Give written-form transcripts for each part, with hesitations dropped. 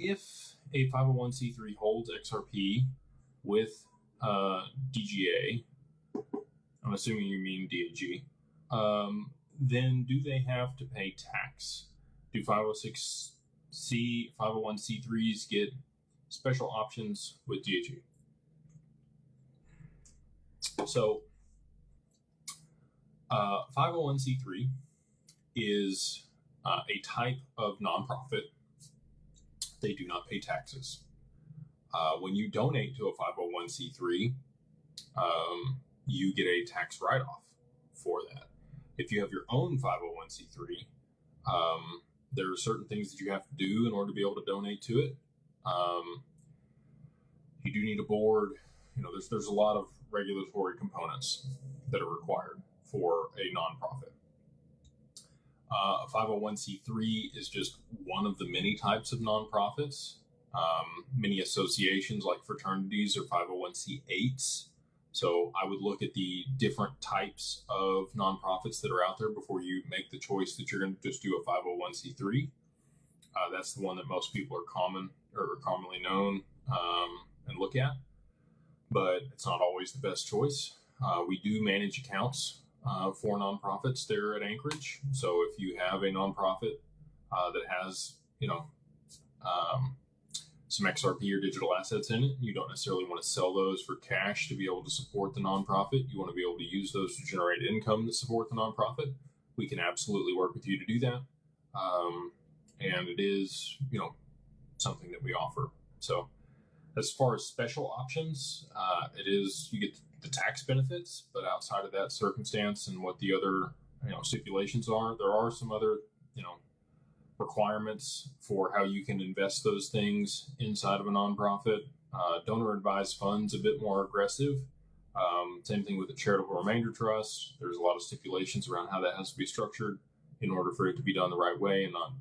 if a 501c3 holds XRP with DGA, I'm assuming you mean DAG, then do they have to pay tax? Do 501c3s get special options with DAG? So 501c3 is a type of nonprofit. They do not pay taxes. When you donate to a 501c3, you get a tax write-off for that. If you have your own 501c3, there are certain things that you have to do in order to be able to donate to it. You do need a board. There's a lot of regulatory components that are required for a nonprofit. A 501c3 is just one of the many types of nonprofits. Many associations like fraternities are 501c8s. So I would look at the different types of nonprofits that are out there before you make the choice that you're going to just do a 501c3. That's the one that most people are commonly known and look at, but it's not always the best choice. We do manage accounts for nonprofits there at Anchorage. So if you have a nonprofit that has, some XRP or digital assets in it, you don't necessarily want to sell those for cash to be able to support the nonprofit. You want to be able to use those to generate income to support the nonprofit. We can absolutely work with you to do that. And it is, something that we offer. So as far as special options, you get the tax benefits, but outside of that circumstance and what the other, stipulations are, there are some other, requirements for how you can invest those things inside of a nonprofit. Donor advised funds a bit more aggressive. Same thing with the charitable remainder trust. There's a lot of stipulations around how that has to be structured in order for it to be done the right way and not,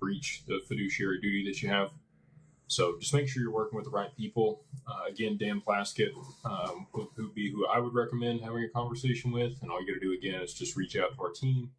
breach the fiduciary duty that you have. So just make sure you're working with the right people. Again, Dan Plaskett would be who I would recommend having a conversation with. And all you got to do again is just reach out to our team.